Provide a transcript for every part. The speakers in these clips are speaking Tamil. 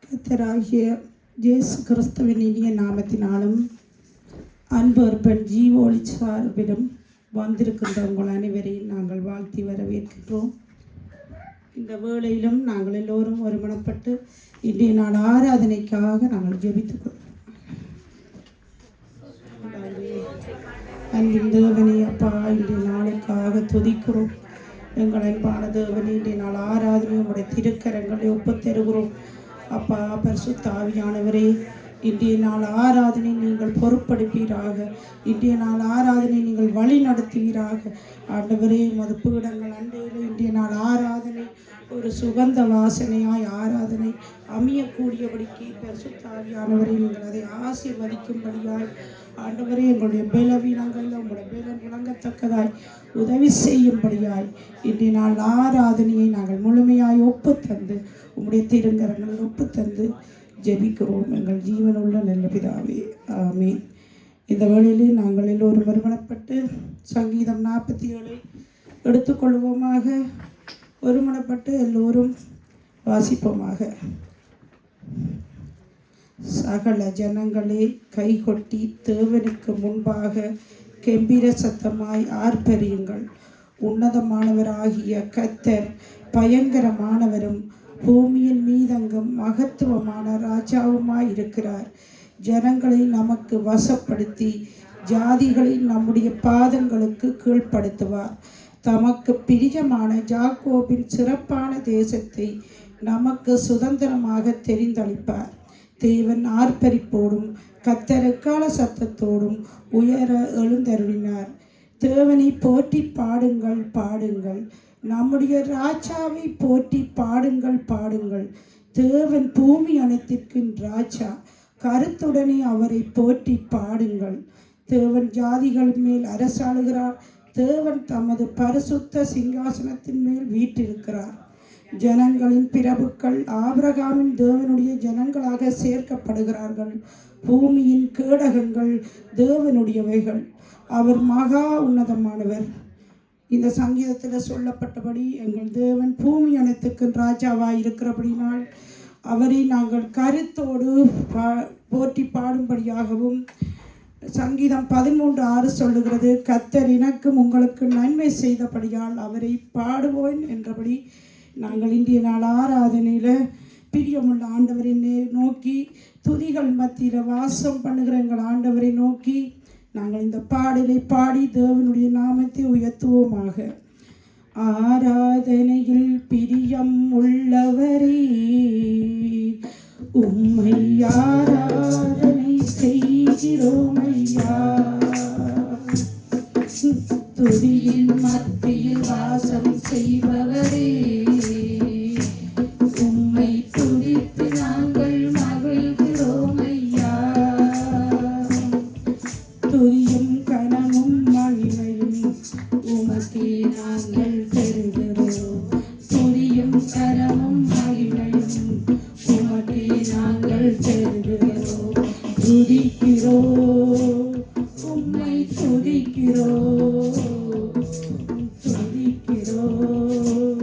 கர்த்தராகிய இயேசு கிறிஸ்துவின் இனிய நாமத்தினாலும் அன்பர்பன் ஜீவோலி சார்பிலும் வந்திருக்கின்ற உங்கள் அனைவரையும் நாங்கள் வாழ்த்தி வரவேற்கின்றோம். இந்த வேளையிலும் நாங்கள் எல்லோரும் ஒருமனப்பட்டு இன்றைய நாள் ஆராதனைக்காக நாங்கள் ஜெபித்துக் கொள்வோம். அன்பின் தேவனே அப்பா, இன்றைய நாளுக்காக துதிக்கிறோம். எங்கள் அன்பான தேவனே, இன்றைய நாள் ஆராதனை உங்களுடைய திருக்கரங்களை ஒப்புத்தருகிறோம். அப்பா, பரிசுத்த ஆவியானவரே, இன்றைய நாள் ஆராதனை நீங்கள் பொறுப்படுப்பீராக. இன்றைய நாள் ஆராதனை நீங்கள் வழி நடத்துவீராக. ஆண்டவரே, உமது பீடங்கள் அண்டையில் இன்றைய நாள் ஆராதனை ஒரு சுகந்த வாசனையாய் ஆராதனை அமையக்கூடியபடிக்கு பரிசுத்த ஆவியானவரை நீங்கள் அதை ஆசீர்வதிக்கும்படியாய் ஆண்டவரே, எங்களுடைய பலவீனங்களில் உங்களுடைய பலன் விளங்கத்தக்கதாய் உதவி செய்யும்படியாய் இன்றைய நாள் ஆராதனையை நாங்கள் முழுமையாய் ஒப்புத்தந்து உங்களுடைய திருங்கரங்களில் ஒப்புத்தந்து ஜெபிக்கிறோம். எங்கள் ஜீவனுள்ள நல்ல பிதாவே, ஆமீன். இந்த வேளையிலே நாங்கள் எல்லோரும் ஒருமனப்பட்டு சங்கீதம் 47 எடுத்துக்கொள்வோமாக. ஒருமனப்பட்டு எல்லோரும் வாசிப்போமாக. சகல ஜனங்களே கைகொட்டி தேவனுக்கு முன்பாக கெம்பீர சத்தமாய் ஆர்ப்பரியுங்கள். உன்னதமானவராகிய கர்த்தர் பயங்கரமானவரும் பூமியின் மீதெங்கும் மகத்துவமான ராஜாவுமாய் இருக்கிறார். ஜனங்களை நமக்கு வசப்படுத்தி ஜாதிகளை நம்முடைய பாதங்களுக்கு கீழ்ப்படுத்துவார். தமக்கு பிரியமான யாக்கோபின் சிறப்பான தேசத்தை நமக்கு சுதந்திரமாக தெரிந்தளிப்பார். தேவன் ஆர்ப்பரிப்போடும் கர்த்தர் எக்கால சத்தத்தோடும் உயர எழுந்தருளினார். தேவனை போற்றி பாடுங்கள் பாடுங்கள், நம்முடைய ராஜாவை போற்றி பாடுங்கள் பாடுங்கள். தேவன் பூமி அனைத்திற்கும் ராஜா, கருத்துடனே அவரை போற்றி பாடுங்கள். தேவன் ஜாதிகள் மேல் அரசாளுகிறார். தேவன் தமது பரிசுத்த சிங்காசனத்தின் மேல் வீற்றிருக்கிறார். ஜனங்களின் பிரபுக்கள் ஆபிரகாமின் தேவனுடைய ஜனங்களாக சேர்க்கப்படுகிறார்கள். பூமியின் கேடகங்கள் தேவனுடையவைகள். அவர் மகா உன்னதமானவர். இந்த சங்கீதத்தில் சொல்லப்பட்டபடி எங்கள் தேவன் பூமி அனைத்துக்கும் ராஜாவாய் இருக்கிறபடினால் அவரை நாங்கள் கருத்தோடு போற்றி பாடும்படியாகவும் சங்கீதம் 13:6 சொல்லுகிறது, கர்த்தர் எனக்கும் உங்களுக்கு நன்மை செய்தபடியால் அவரை பாடுவோன் என்றபடி நாங்கள் இன்றைய நாள் ஆராதனையில் பிரியமுள்ள ஆண்டவரை நோக்கி, துதிகள் மத்தியில் வாசம் பண்ணுகிற எங்கள் ஆண்டவரை நோக்கி நாங்கள் இந்த பாடலை பாடி தேவனுடைய நாமத்தை உயர்த்துவோமாக. ஆராதனையில் பிரியம் உள்ளவரே, உம்மை ஆராதனை செய்கிறோம் ஐயா. துதியின் மத்தியில் வாசம் செய்பவரே, உம்மை துதித்து நாங்கள் மகிழ்கிறோம் ஐயா. துதியும் கனமும் மகிமையும் உமக்கே நாங்கள் பெறுகிறோம். துதியும் கனமும் மகிமையும் உமக்கே நாங்கள் பெறுகிறோம். துதிக்கிறோம், உம்மை துதிக்கிறோம், துதிக்கிறோம்,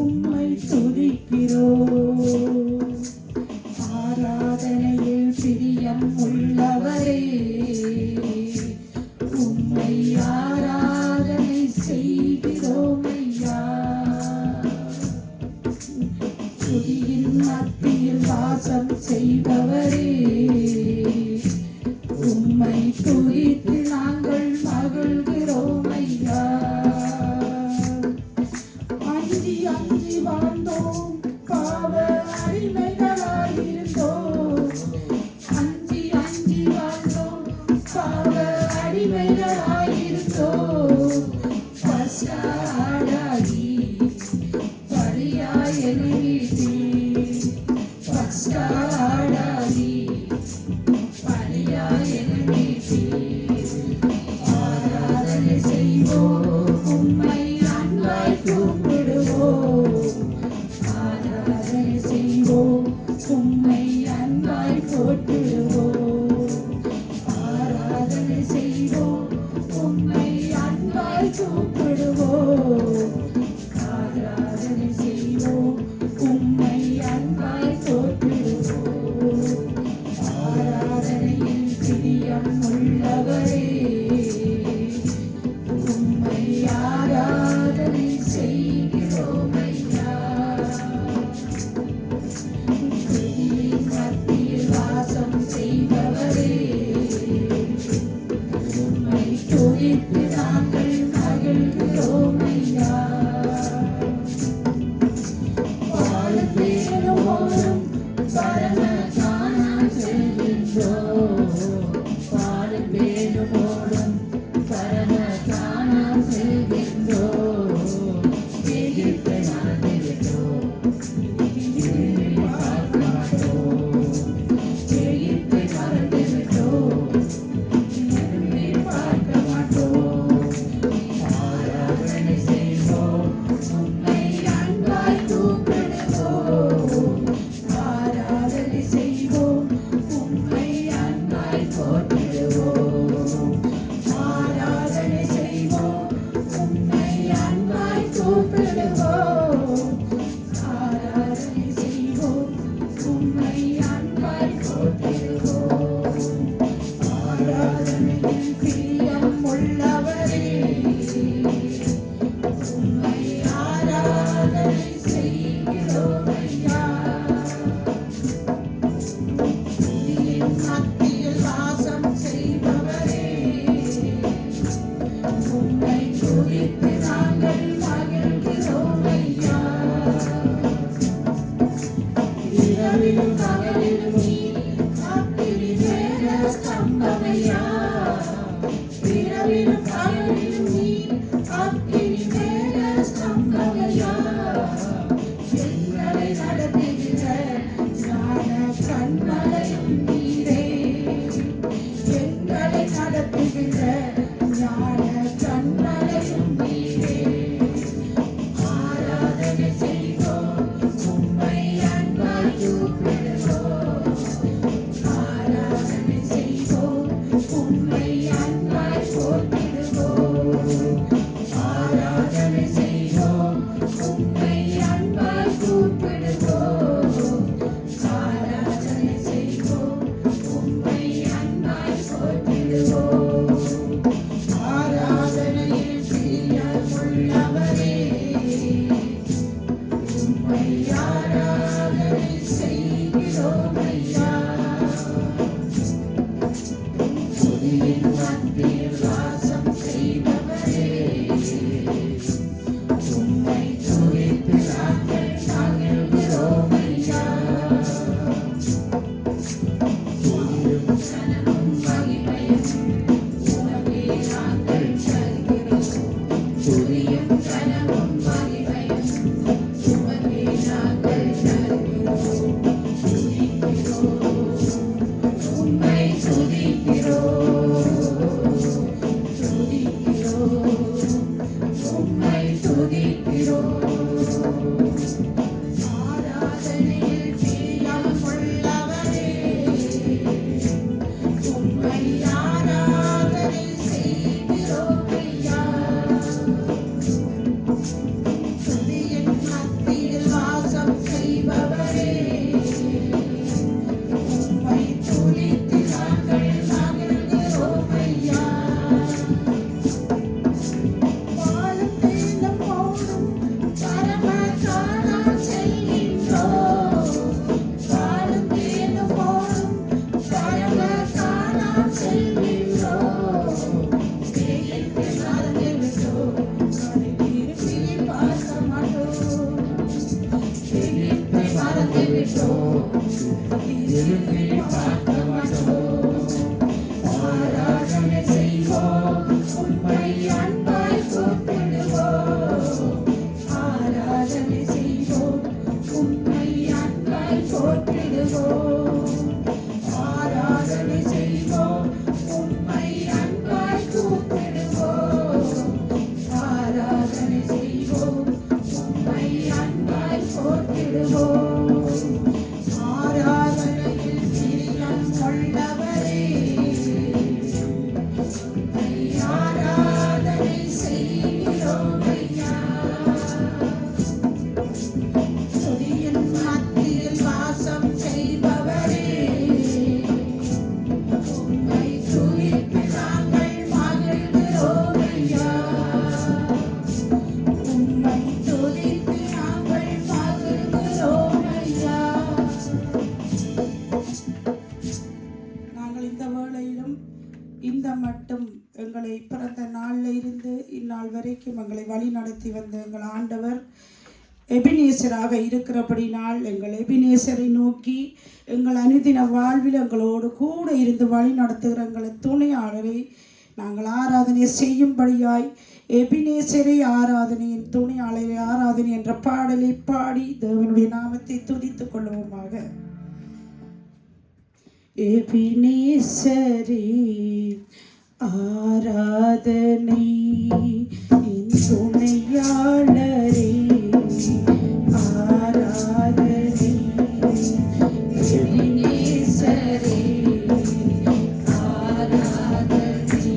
உம்மை துதிக்கிறோம். ஆராதனையில் பிரியம் உள்ளவரே, உம்மை ஆராதனை செய்கிறோம் ஐயா. துதியின் மத்தியில் வாசம் செய்பவரே, உம்மை துதித்து நாங்கள் மகிழ்கிறோம் ஐயா. அஞ்சி அஞ்சி வாழ்ந்தோம், பாவ அடிமைகளாயிருந்தோம். அஞ்சி அஞ்சி வாழ்ந்தோம், பாவ அடிமைகளாயிருந்தோம். பஸ்காடாகி பலியாய் என்னை மீட்டி, பஸ்காடாகி பலியாய் என்னை மீட்டி. ஆராதனை செய்வோம், உம்மை அன்பாய் கூப்பிடுவோம். ஆராதனை செய்வோம், உம்மை அன்பாய் போற்றிடுவோம். ஆராதனை செய்வோம், உம்மை அன்பாய் கூப்பிடுவோம். ஆராதனை செய்வோம், உம்மை அன்பாய் போற்றிடுவோம். பகலிலும் நீர் அக்கினி மேக ஸ்தம்பமையா இரவிலும் பகலிலும் நீர் அக்கினி மேக ஸ்தம்பமையா எங்களை நடத்துகிற ஞான கண்மலையும் நீரே எங்களை நடத்துகிற ஞான கண்மலையும் நீரே ஆராதனை செய்வோம் உம்மை அன்பாய் கூப்பிடுவோம் ஆராதனை செய்வோம் உம்மை அன்பாய் போற்றிடுவோம் ஆராதனை செய்வோம் உம்மை அன்பாய் கூப்பிடுவோம் ஆராதனை செய்வோம் உம்மை அன்பாய் போற்றிடுவோம் ஆராதனையில் பிரியமுள்ளவரே உம்மை ஆராதனை செய்கிறோம் ஐயா துதியின் மத்தியில் வாசம் செய்பவரே உம்மை துதித்து நாங்கள் மகிழ்கிறோம் ஐயா துதியும் கனமும் மகிமையும் உமக்கே நாங்கள் தருகிறோம் துதியும் கனமும் மகிமையும் உமக்கே நாங்கள் தருகிறோம் துதிக்கிறோம் உம்மை துதிக்கிறோம் துதிக்கிறோம் உம்மை துதிக்கிறோம் ஆராதனையில் பிரியமுள்ளவரே உம்மை ஆராதனை செய்கிறோம் ஐயா துதியின் மத்தியில் வாசம் செய்பவரே உம்மை துதித்து நாங்கள் மகிழ்கிறோம் ஐயா வாழும் தேனும் மௌனம் பரம காணாம் செல்கின்றோம் வாழும் தேனும் மௌனம் பரம காணாம் செல்கின்றோம் தேயத்தை மறந்து விட்டோம் அதை திருப்பி பார்க்க மாட்டோம் தேயத்தை மறந்து விட்டோம் திருப்பி பார்க்க மாட்டோம் ஆராதனை செய்வோம் உம்மை அன்பாய் போற்றிடுவோம் ஆராதனை செய்வோம் உம்மை அன்பாய் போற்றிடுவோம் ஆராதனை செய்வோம் உம்மை அன்பாய் கூப்பிடுவோம் ஆராதனை செய்வோம் உம்மை அன்பாய் போற்றிடுவோம் ஆராதனையில் பிரியம் உள்ளவரே உம்மை ஆராதனை செய்கிறோம் ஐயா துதியின் மத்தியில் வாசம் செய்பவரே உம்மை துதித்து நாங்கள் மகிழ்கிறோம் ஐயா உம்மை துதித்து நாங்கள் மகிழ்கிறோம் ஐயா நாங்கள் இந்த வேளையிலும் இந்த மட்டும் எங்களை பிறந்த நாளில் இருந்து இந்நாள் வரைக்கும் எங்களை வழி நடத்தி வந்த எங்கள் ஆண்டவர் எபினேசராக இருக்கிறபடினால் எங்கள் எபினேசரை நோக்கி எங்கள் அனுதின வாழ்வில் எங்களோடு கூட இருந்து வழி நடத்துகிற எங்களை துணையாளரை நாங்கள் ஆராதனை செய்யும்படியாய் எபினேசரை ஆராதனையின் துணையாளரை ஆராதனை என்ற பாடலை பாடி தேவனுடைய நாமத்தை துதித்துக் கொள்வோமாக. எபினேசரே ஆராதனை என் துணையாளரே ஆராதனை எபினேசரே ஆராதனை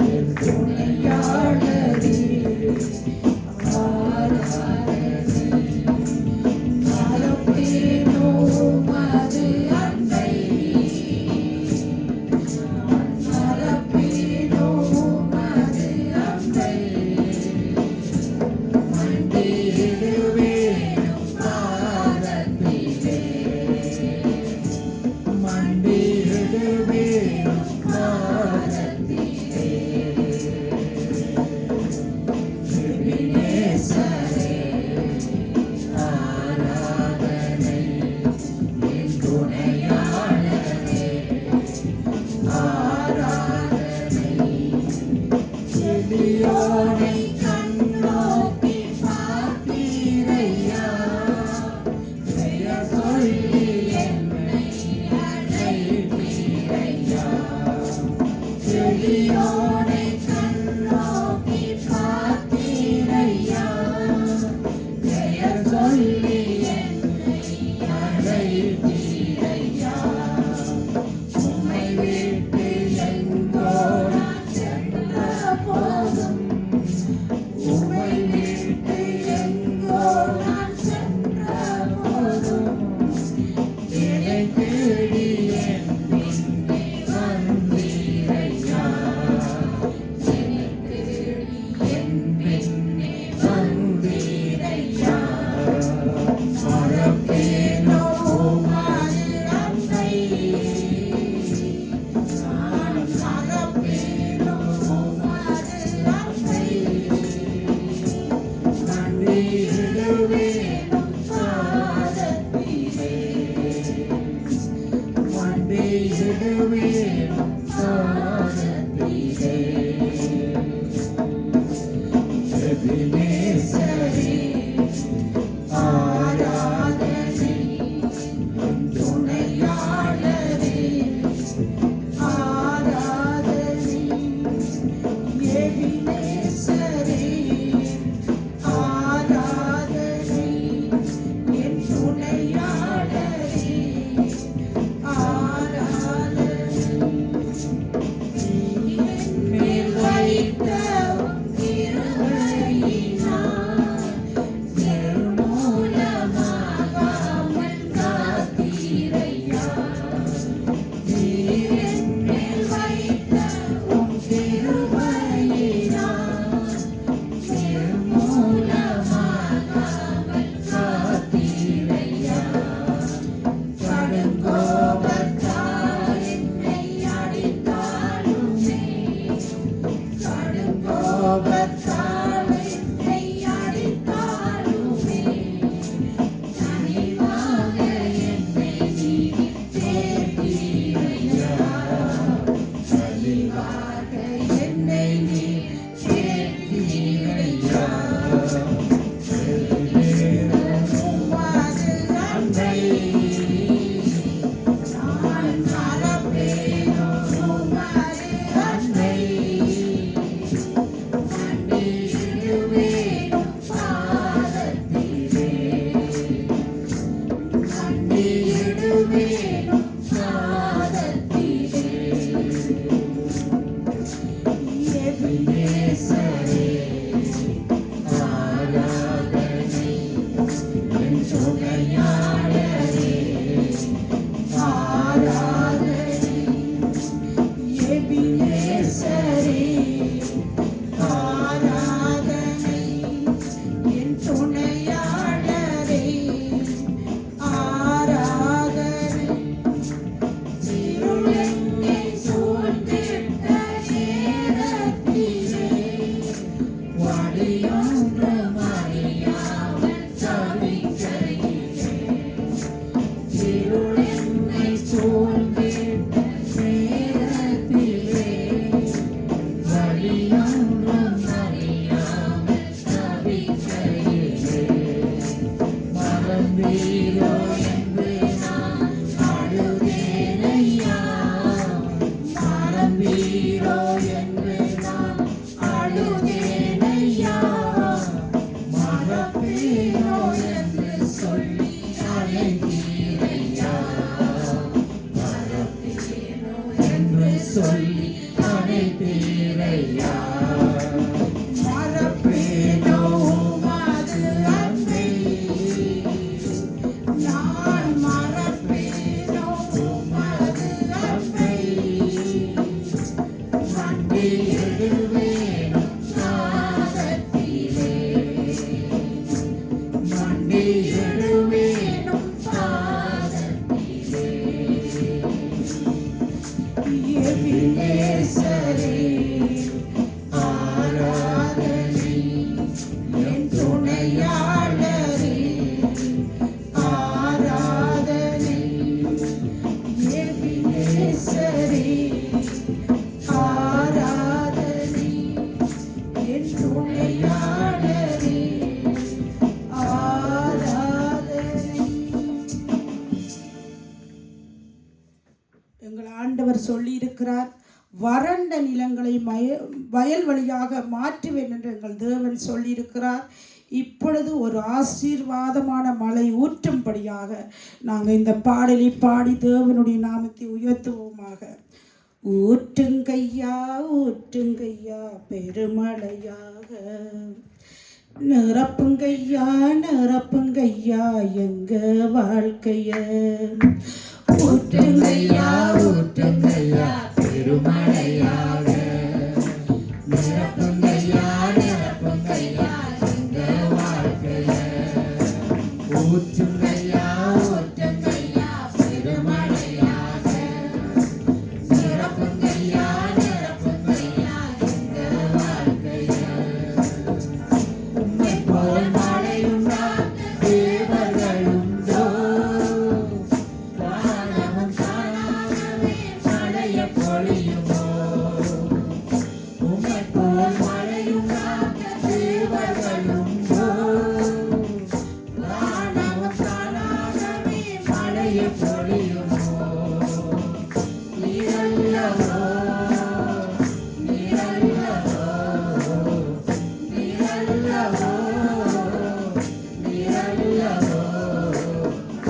என் துணையாளரே ஆராதனை மறப்பேனோ மது அன்பை மறப்பேனோ மது அன்பை மண்டியிடுவேனும் பாதத்திலே சேர்த்தீரையா. உம்மை விட்டு எங்கோ நான் சென்ற போதும், உம்மை விட்டு எங்கோ நான் சென்ற போதும், என்னை தேடி என் பின்னே வந்தீரையா. என்னை தேடி என் பின்னே வந்தீரையா. மறப்பேனோ உமது அன்பை, நான் மறப்பேனோ உமது அன்பை. மண்டியிடுவேனும் பாதத்திலே, மண்டியிடுவேனும் பாதத்திலே. எபினேசரே ஆராதனை, துணையாளரே ஆராதனை. எபினேசரே ஆராதனை, என் துணையாளரே ஆராதனை. என்மேல் வைத்த உம் கிருபையினால் நிர்மூலமாகாமல் காத்தீரையா. நீர் என்மேல் வைத்த உம் கிருபையினால் நிர்மூலமாகாமல் காத்தீரையா. கடுங்கோபத்தால் என்னை அடித்தாலுமே, கடுங்கோபத்தால் என்னை அடித்தாலுமே, கனிவாக என்னை நீர் சேர்த்தீரையா. கனிவாக என்னை நீர் சேர்த்தீரையா. உமது அன்பை நான் மறப்பேனோ உமது அன்பை. மண்டியிடுவேனும் பாதத்திலே, மண்டியிடுவேனும் பாதத்திலே. எபினேசரே ஆராதனை, என் துணையாளரே ஆராதனை. எபினேசரே ஆராதனை, என் துணையாளரே ஆராதனை. இருளெங்கை சூழ்ந்திட்ட நேரத்திலே, வழியொன்றும் அறியாமல் தவிக்கையிலே, இருளெங்கை சூழ்ந்திட்ட நேரத்திலே, வழியொன்றும் அறியாமல் தவிக்கையிலே, மறந்தீரோ என்று நான் அழுதேனையா. மறந்தீரோ என்று நான் அழுதேனையா. மறப்பேனோ என்று சொல்லி அழைத்தீரையா. மறப்பேனோ என்று சொல்லி அழைத்தீரையா. மறப்பேனோ உமது அன்பை, நான் மறப்பேனோ உமது அன்பை. மண்டியிடுவேனும் பாதத்திலே, மண்டியிடுவேனும் பாதத்திலே. எபினேசரே ஆராதனை, என் துணையாளரே ஆராதனை. எபினேசரே ஆராதனை, என் துணையாளரே ஆராதனை. எங்கள் ஆண்டவர் சொல்லியிருக்கிறார், வறண்ட நிலங்களை வயல் வழியாக மாற்றுவேன் என்று எங்கள் தேவன் சொல்லியிருக்கிறார். இப்பொழுது ஒரு ஆசீர்வாதமான மழை ஊற்றும்படியாக நாங்கள் இந்த பாடலை பாடி தேவனுடைய நாமத்தை உயர்த்துவோமாக. ஊற்றுங்கய்யா ஊற்றுங்கய்யா பெருமழையாக, நிரப்புங்கய்யா நிரப்புங்கய்யா எங்க வாழ்க்கைய. ஊற்றுங்கய்யா ஊற்றுங்கய்யா பெருமழையாக, நிரப்புங்கய்யா நிரப்புங்கய்யா எங்க வாழ்க்கைய. ஊற்றுங்கய்யா ஊற்றுங்கய்யா பெருமழையாக, நிரப்புங்கய்யா நிரப்புங்கய்யா எங்க வாழ்க்கைய. உம்மை போல் மழையுண்டா தேவர்களுண்டோ, வானமும் தானாகவே மழையை பொழியுமோ. உம்மை போல் மழையுண்டா தேவர்களுண்டோ, வானமும் தானாகவே மழையை பொழியுமோ. நீரல்லவோ நீரல்லவோ நீரல்லவோ நீரல்லவோ.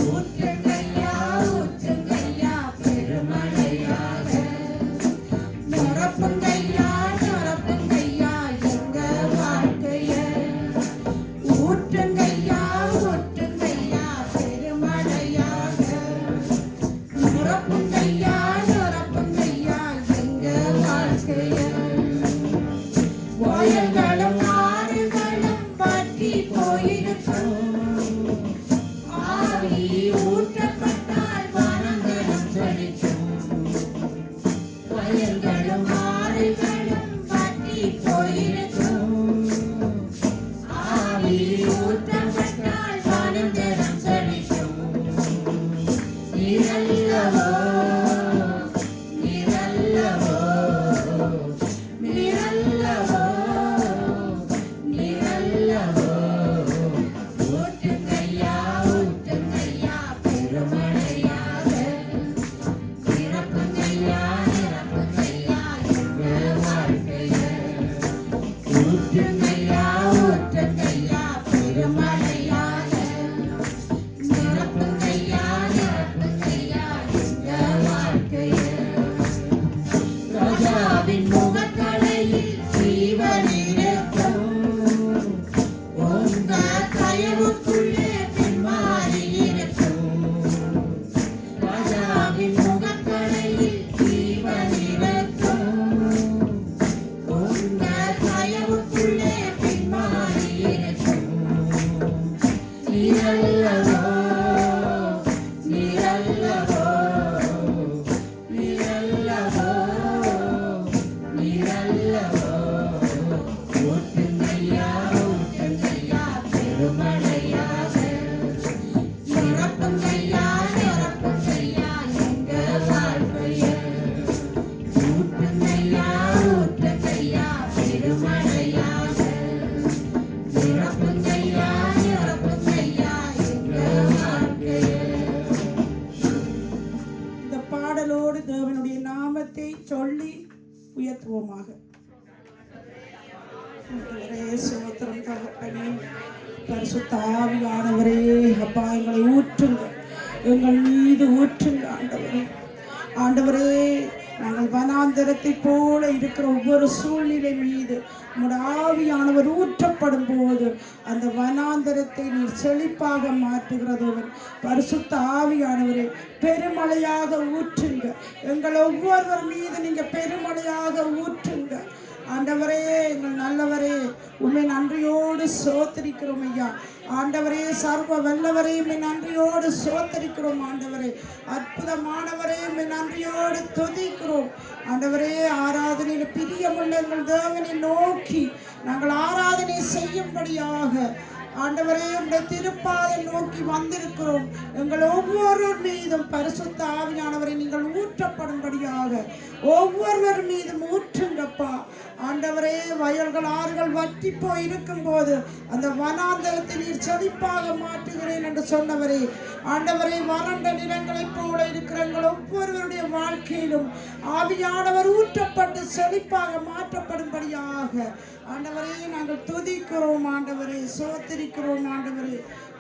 ஊற்றுங்கய்யா ஊற்றுங்கய்யா பெருமழையாக, நிரப்புங்கய்யா நிரப்புங்கய்யா எங்க வாழ்க்கைய. ஊற்றுங்கய்யா ஊற்றுங்கய்யா பெருமழையாக, நிரப்புங்கய்யா நிரப்புங்கய்யா எங்க வாழ்க்கைய. வயல்களும் ஆறுகளும் வற்றி போயிருக்கும், ஆவி ஊற்றப்பட்டால் வனங்களும் செழிக்கும். வயல்களும் ஆறுகளும் வற்றி போயிருக்கும், ஆவி ஊற்றப்பட்டால் வனங்களும் செழிக்கும். நீரல்லவோ நீரல்லவோ நீரல்லவோ நீரல்லவோ. ஊற்றுங்கய்யா ஊற்றுங்கய்யா பெருமழையாக, நிரப்புங்கய்யா நிரப்புங்கய்யா எங்க வாழ்க்கைய. ஊற்றுங்கய்யா ஊற்றுங்கய்யா பெருமழையாக, நிரப்புங்கய்யா நிரப்புங்கய்யா எங்க வாழ்க்கைய. ராஜாவின் முகக்கலையில் ஜீவன் இருக்கும், உங்க தயவுக்குள்ளே பின்மாறி இருக்கும். ராஜாவின் முகக்கலையில் ஜீவன் இருக்கும், உங்க தயவுக்குள்ளே பின்மாறி இருக்கும். நீரல்லவோ நீரல்லவோ நீரல்லவோ நீரல்லவோ. ஊற்றுங்கய்யா ஊற்றுங்கய்யா பெருமழையாக, நிரப்புங்கய்யா நிரப்புங்கய்யா எங்க வாழ்க்கைய. ஊற்றுங்கய்யா ஊற்றுங்கய்யா பெருமழையாக, நிரப்புங்கய்யா நிரப்புங்கய்யா எங்க வாழ்க்கைய. இந்த பாடலோடு தேவனுடைய நாமத்தை சொல்லி உயர்த்துவோமாக. ஒரே சோத்திரம் தகப்பனே, பரிசுத்த ஆவியானவரே, அப்பா எங்களை ஊற்றுங்க, எங்கள் மீது ஊற்றுங்க ஆண்டவரே. ஆண்டவரே, நாங்கள் வனாந்தரத்தை போல இருக்கிற ஒவ்வொரு சூழ்நிலை மீது உம்முடைய ஆவியானவர் ஊற்றப்படும் போது அந்த வனாந்தரத்தை நீர் செழிப்பாக மாற்றுகிறதவர். பரிசுத்த ஆவியானவரே, பெருமழையாக ஊற்றுங்க, எங்கள் ஒவ்வொருவர் மீது நீங்க பெருமழையாக ஊற்றுங்க ஆண்டவரே. எங்கள் நல்லவரே, உண்மை நன்றியோடு சோத்தரிக்கிறோம் ஐயா. ஆண்டவரே, சர்வ வல்லவரே, உண்மை நன்றியோடு சோத்தரிக்கிறோம் ஆண்டவரே. அற்புதமானவரே, உண்மை நன்றியோடு துதிக்கிறோம் ஆண்டவரே. ஆராதனையில் பிரியமுள்ள எங்கள் தேவனை நோக்கி நாங்கள் ஆராதனை செய்யும்படியாக ஆண்டவரே உடைய திருப்பாதை நோக்கி வந்திருக்கிறோம். எங்கள் ஒவ்வொரு மீதும் பரிசுத்த ஆவியானவரை நீங்கள் ஊற்றப்படும்படியாக ஒவ்வொருவர் மீதும் ஊற்றுங்கப்பா. ஆண்டவரே, வயல்கள் ஆறுகள் வற்றி போய் இருக்கும் போது அந்த வனாந்தரத்தை நீர் செழிப்பாக மாற்றுகிறேன் என்று சொன்னவரே, ஆண்டவரே, வறண்ட நிலங்களைப் போல இருக்கிற எங்கள் ஒவ்வொருவருடைய வாழ்க்கை வாழ்க்கையிலும் ஆவியானவர் ஊற்றப்பட்டு செழிப்பாக மாற்றப்படும்படியாக ஆண்டவரே நாங்கள் துதிக்கிறோம். ஆண்டவரே சோத்திரிக்கிறோம். ஆண்டவரே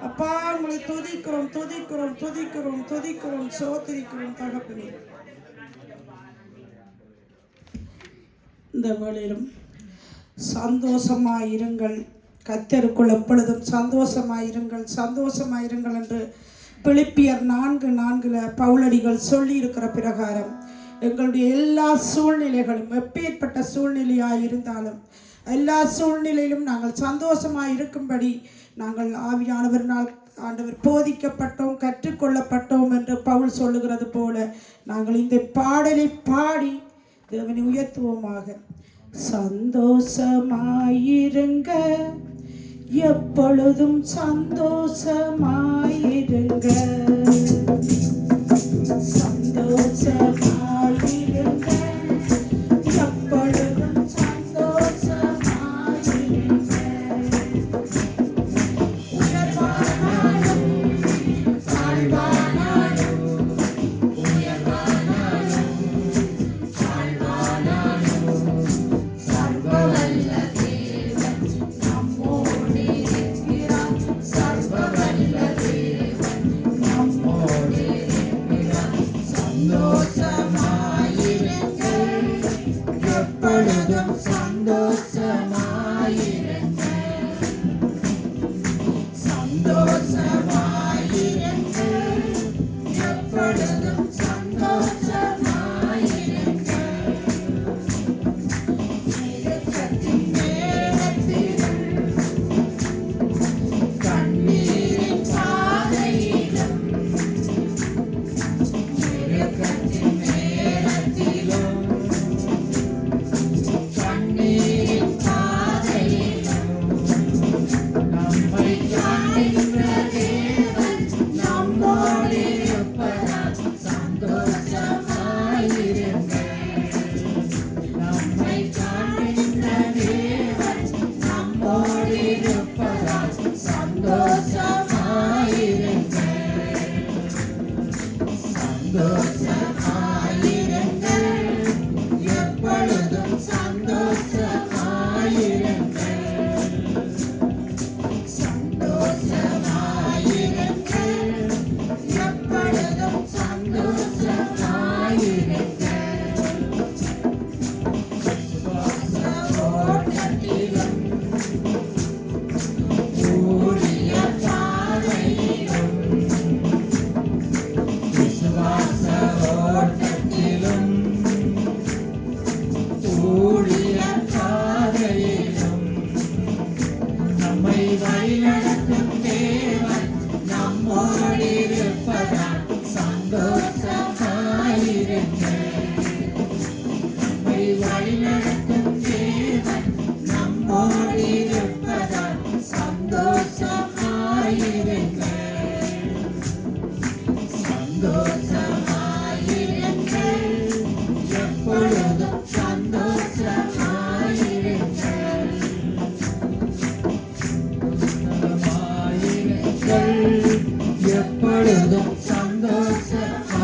அப்பா உங்களை துதிக்கிறோம் துதிக்கிறோம் துதிக்கிறோம் துதிக்கிறோம் சோத்திரிக்கிறோம் தகப்பனே. இந்த வேளையிலும் சந்தோஷமாயிருங்கள், கர்த்தருக்குள் எப்பொழுதும் சந்தோஷமாயிருங்கள் சந்தோஷமாயிருங்கள் என்று பிலிப்பியர் 4:4 பவுலடிகள் சொல்லி இருக்கிற பிரகாரம் எங்களுடைய எல்லா சூழ்நிலைகளும் எப்பேற்பட்ட சூழ்நிலையாக இருந்தாலும் எல்லா சூழ்நிலையிலும் நாங்கள் சந்தோஷமாக இருக்கும்படி நாங்கள் ஆவியானவரினால் ஆண்டவர் போதிக்கப்பட்டோம் கற்றுக்கொள்ளப்பட்டோம் என்று பவுல் சொல்லுகிறது போல நாங்கள் இந்த பாடலை பாடி தேவனை உயர்த்துவோமாக. சந்தோஷமாயிருங்க, எப்பொழுதும் சந்தோஷமாயிருங்க, சந்தோஷமாயிருங்க, எப்பொழுதும் சந்தோஷமாயிருங்க. உயர்வானாலும் தாழ்வானாலும், உயர்வானாலும் தாழ்வானாலும், சர்வவல்ல தேவன் நம்மோடு இருக்கிறார். சர்வவல்ல தேவன் நம்மோடு இருக்கிறார். சந்தோஷமாயிருங்க, எப்பொழுதும் சந்தோஷமாயிருங்க, சந்தோஷமாயிருங்க, எப்பொழுதும் சந்தோஷமாயிருங்க. நெருக்கத்தின் நேரத்திலும் கண்ணீரின் பாதையிலும், நெருக்கத்தின் நேரத்திலும் கண்ணீரின் பாதையிலும் நம்மை காண்கின்ற தேவன் நம்மோடு இருப்பதால் சந்தோஷமாயிருங்க. நம்மை காண்கின்ற தேவன் நம்மோடு இருப்பதால் சந்தோஷமாயிருங்க. சந்தோஷமாயிருங்க, எப்பொழுதும் சந்தோஷமாயிருங்க, சந்தோஷமாயிருங்க, எப்பொழுதும் சந்தோஷமாயிருங்க. விசுவாச ஓட்டத்திலும் ஊழிய பாதையிலும், விசுவாச ஓட்டத்திலும் ஊழிய பாதையிலும் நம்மை வழிநடத்தும் தேவன் நம்மோடு இருப்பதால் சந்தோஷமாயிருங்க. நம்மை வழிநடத்தும் தேவன் நம்மோடு இருப்பதால் சந்தோஷமாயிருங்க. சந்தோஷமாயிருங்க, எப்பொழுதும் சந்தோஷமாயிருங்க, எப்பொழுதும் சந்தோஷமாயிருங்க.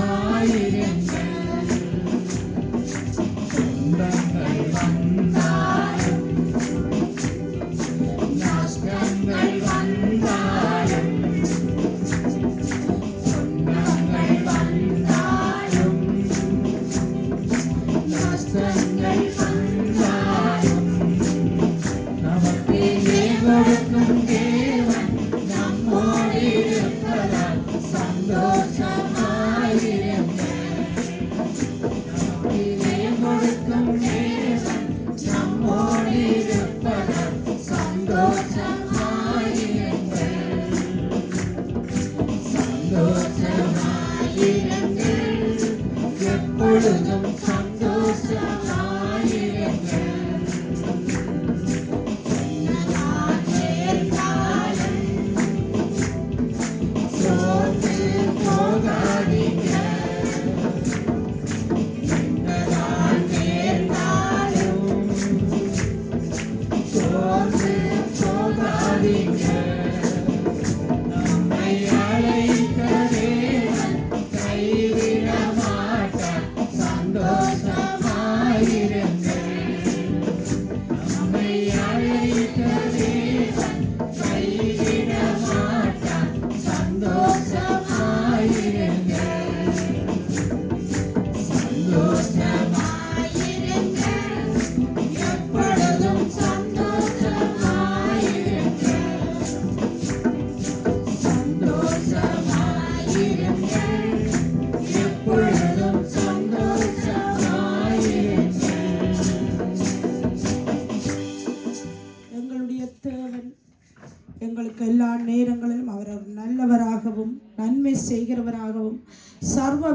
துன்பங்கள் வந்தாலும் நஷ்டங்கள் வந்தாலும், துன்பங்கள் வந்தாலும் நஷ்டங்கள் வந்தாலும் நமக்கு கொடுக்கும் தேவன் நம்மோடு இருப்பதால் சந்தோஷமாயிருங்க. நமக்கு கொடுக்கும் தேவன் நம்மோடு இருப்பதால் சந்தோஷமாயிருங்க. சந்தோஷமாயிருங்க, எப்பொழுதும் சந்தோஷமாயிருங்க. என்னதான் நேர்ந்தாலும் சோர்ந்து போகாதீங்க. என்னதான் நேர்ந்தாலும் சோர்ந்து போகாதீங்க. நம்மை அழைத்த தேவன் கைவிட மாட்டார்.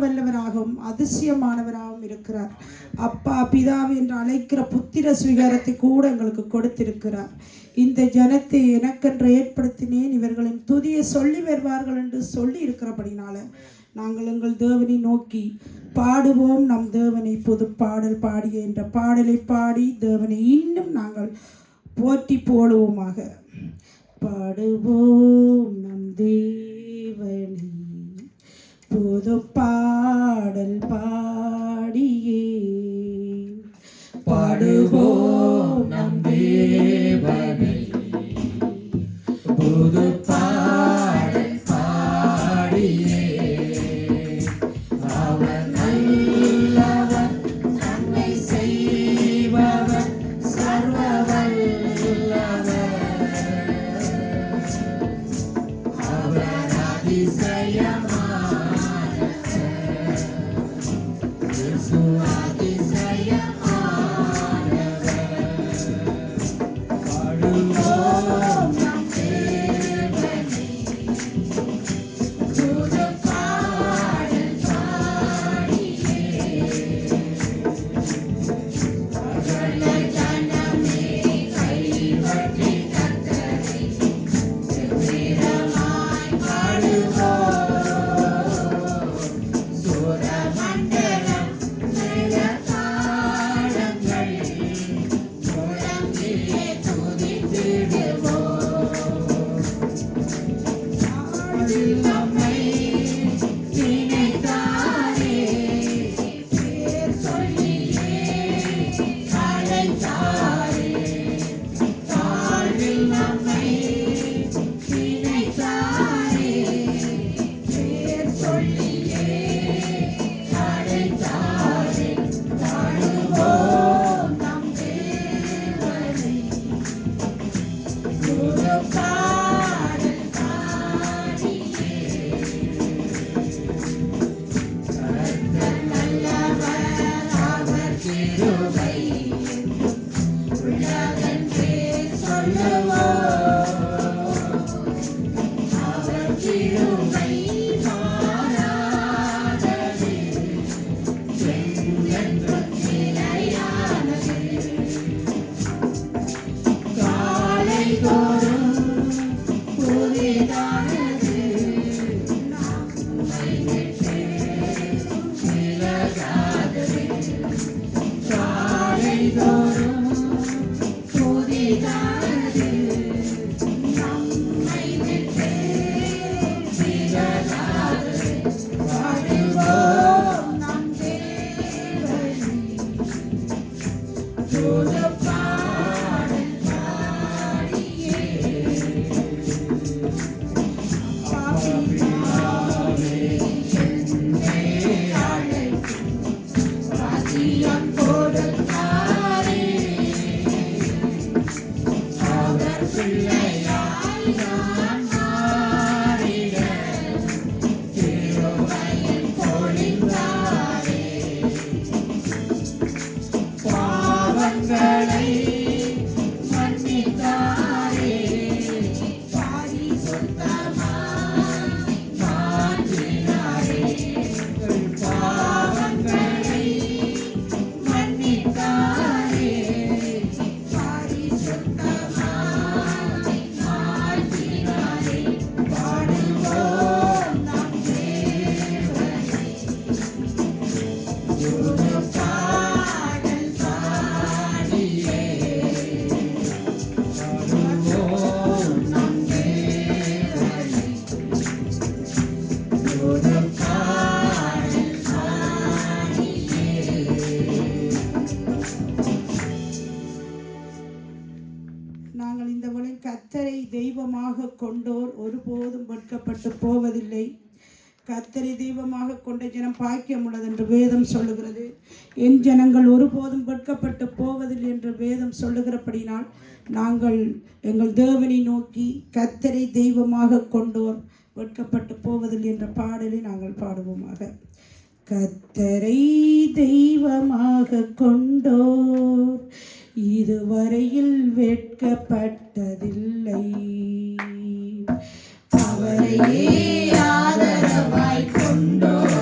வல்லவராகவும் அதிசயமானவராகவும் இருக்கிறார். அப்பா பிதாவை என்று அழைக்கிற புத்திர சுவீகாரத்தை கூட எங்களுக்கு கொடுத்திருக்கிறார். இந்த ஜனத்தை எனக்கென்று ஏற்படுத்தினேன், இவர்களின் துதியை சொல்லி வருவார்கள் என்று சொல்லி இருக்கிறபடினால நாங்கள் எங்கள் தேவனை நோக்கி பாடுவோம். நம் தேவனை புது பாடல் பாடிய என்ற பாடலை பாடி தேவனை இன்னும் நாங்கள் போற்றி போடுவோமாக. பாடுவோம் நம் தேவனை புது பாடல் பாடியே, பாடுவோம் நம் தேவனை புது பாடல் பாடியே. அவர் நல்லவர், நன்மை செய்பவர், சர்வ வல்லவர். அவர் அதிசயமானவர், இயேசு அதிசயமானவர். பாடுவோம் நம் தேவனை புது பாடல் பாடியே. சகல ஜனமே கைவற்றி கர்த்தரை செவ்விரமாய் பாடுவோம். சூரமண்டலம் மேலதாளங்கள் முழங்கியே துதித்திடுவோம். தாழ்வில் நம்மை நினைத்தாரே, பேர் சொல்லியே அழைத்தாரே. தாழ்வில் நம்மை நினைத்தாரே, பேர் சொல்லியே அழைத்தாரே. பாடுவோம் நம் தேவனை புது பாடல் பாடியே. கர்த்தர் நல்லவர், அவர் கிருபை உள்ளதென்றே சொல்லுவோம். அவர் கிருபை மாறாதது, என்றென்றும் நிலையானது. காலைதோறும் புதிதானது, நம்மை விட்டு விலகாதது. காலைதோறும் புதிதானது, நம்மை விட்டு விலகாதது. பாடுவோம் நம் தேவனை புது பாடல் பாடியே. பாவியாவே என்னை அழைத்து வாசியம் கொடுத்தாரே. அவர் பிள்ளையாய் நான் மாறிட கிருபையில் பொழிந்தாரே. பாவங்களை மன்னித்தாரே, பரிசுத்தமாய் மாற்றினாரே. பாவங்களை மன்னித்தாரே, பரிசுத்தமாய் மாற்றினாரே. பாடுவோம் நம் தேவனை புது பாடல் பாடியே. பாடுவோம் நம் தேவனை புது பாடல் பாடியே. நாங்கள் இந்த உலக கர்த்தரை தெய்வமாக கொண்டோர் ஒருபோதும் வெட்கப்பட்டு போவதில்லை. கர்த்தரை தெய்வமாக கொண்ட ஜனம் பாக்கியம் உள்ளது என்று வேதம் சொல்லுகிறது. என் ஜனங்கள் ஒருபோதும் வெட்கப்பட்டு போவதில்லை என்று வேதம் சொல்லுகிறபடினால் நாங்கள் எங்கள் தேவனை நோக்கி கர்த்தரை தெய்வமாக கொண்டோர் வெட்கப்பட்டு போவதில்லை என்ற பாடலை நாங்கள் பாடுவோமாக. கர்த்தரை தெய்வமாக கொண்டோர் இதுவரையில் வெட்கப்பட்டதில்லை. அவரையே ஆதரவாய் கொண்டோர்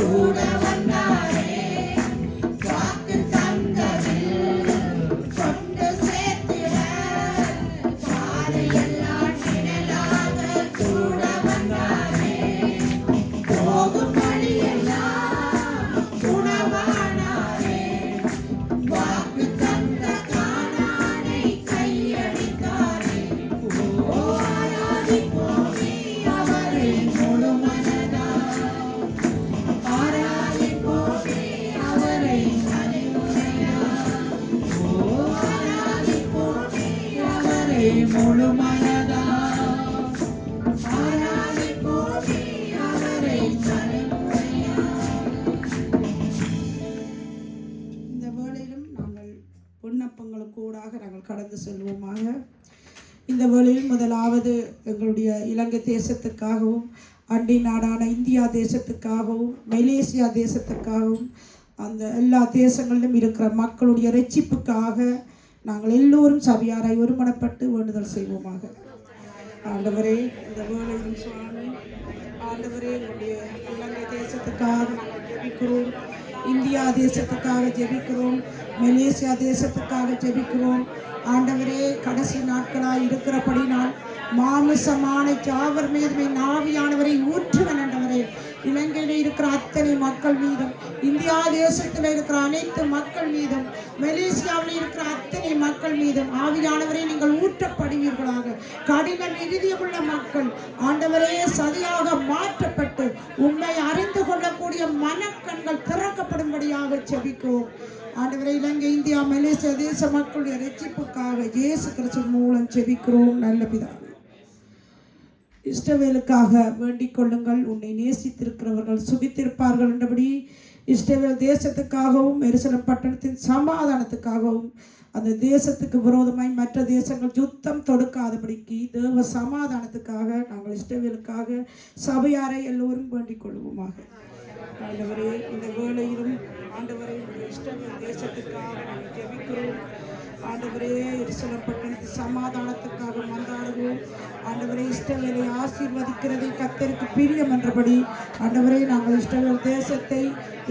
கூட வந்தாரே வாக்கு தந்ததில் கொண்டு சேர்த்திட பாதையெல்லாம் நிழலாக கூட வந்தாரே போகும் வழியெல்லாம் குணமானாரே வாக்கு தந்த கானானை கையடித்தாரே ஓ ஆராதிப்போமே அவரை முழு மனதாய் ஆராதிப்போமே அவரை மனமுறையாய் ஓ ஆராதிப்போமே அவரை முழு மனதாய் ஆராதிப்போமே அவரை மனமுறையாய். இந்த வேளையிலும் நாங்கள் விண்ணப்பங்களுக்கு ஊடாக நாங்கள் கடந்து செல்வோமாக. இந்த வேளையில் முதலாவது எங்களுடைய இலங்கை தேசத்துக்காகவும் அண்டை நாடான இந்தியா தேசத்துக்காகவும் மலேசியா தேசத்துக்காகவும் அந்த எல்லா தேசங்களிலும் இருக்கிற மக்களுடைய ரட்சிப்புக்காக நாங்கள் எல்லோரும் சபையாராய் ஒருமனப்பட்டு வேண்டுதல் செய்வோமாக. ஆண்டவரே, இந்த வேளையிலும் சுவாமி ஆண்டவரே, எங்களுடைய இலங்கை தேசத்துக்காக நாங்கள் ஜெபிக்கிறோம், இந்தியா தேசத்துக்காக ஜெபிக்கிறோம், மலேசியா தேசத்துக்காக ஜெபிக்கிறோம். ஆண்டவரே, கடைசி நாட்களாய் இருக்கிறபடினால் மாமிசமான ஜாவர் மீதுமே நாவியானவரை ஊற்றுவன். ஆண்டவரே, இலங்கையில் இருக்கிற அத்தனை மக்கள் மீதும், இந்தியா தேசத்தில் இருக்கிற அனைத்து மக்கள் மீதும், மலேசியாவில் இருக்கிற அத்தனை மக்கள் மீதும் ஆவியானவரை நீங்கள் ஊற்றப்படுவீர்களாக. கடின இருதயமுள்ள மக்கள் ஆண்டவரே சதியாக மாற்றப்பட்டு உண்மை அறிந்து கொள்ளக்கூடிய மனக்கண்கள் திறக்கப்படும்படியாக செபிக்கிறோம். ஆண்டவரே, இலங்கை இந்தியா மலேசியா தேச மக்களுடைய ரட்சிப்புக்காக இயேசு கிறிஸ்து மூலம் செபிக்கிறோம் நல்ல பிதாவே. இஸ்ரவேலுக்காக வேண்டிக் கொள்ளுங்கள். உன்னை நேசித்திருக்கிறவர்கள் சுகித்திருப்பார்கள் என்றபடி இஸ்ரவேல் தேசத்துக்காகவும் எருசலேம் பட்டணத்தின் சமாதானத்துக்காகவும் அந்த தேசத்துக்கு விரோதமாய் மற்ற தேசங்கள் யுத்தம் தொடுக்காதபடிக்கு தேவ சமாதானத்துக்காக நாங்கள் இஸ்ரவேலுக்காக சபையாரை எல்லோரும் வேண்டிக் கொள்வோமாக. ஆண்டவரே, இந்த வேளையிலும் ஆண்டவரே இஸ்ரவேல் தேசத்துக்காக நாங்கள் ஜெபிக்கிறோம். ஆண்டவரே, எருசலேம் பட்டணத்தின் சமாதானத்துக்காக மன்றாடுவோம். ஆண்டவரே, இஸ்ரவேலை ஆசீர்வதிக்கிறதை கர்த்தருக்கு பிரியம் என்றபடி ஆண்டவரே நாங்கள் இஸ்ரவேல் தேசத்தை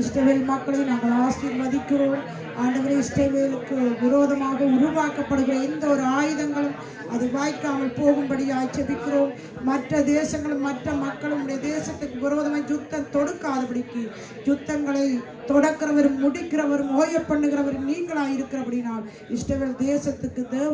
இஸ்ரவேல் மக்களை நாங்கள் ஆசீர்வதிக்கிறோம். ஆண்டவரே, இஸ்ரவேலுக்கு விரோதமாக உருவாக்கப்படுகிற எந்த ஒரு ஆயுதங்களும் அது வாய்க்காமல் போகும்படியாக ஜெபிக்கிறோம். மற்ற தேசங்களும் மற்ற மக்களும் உடைய தேசத்துக்கு விரோதமாக யுத்தம் தொடுக்காதபடிக்கு யுத்தங்களை தொடக்கிறவரும் முடிக்கிறவரும் ஓய பண்ணுகிறவரும் நீங்களாக இருக்கிறபடினால் இஸ்ரவேல் தேசத்துக்கு தேவ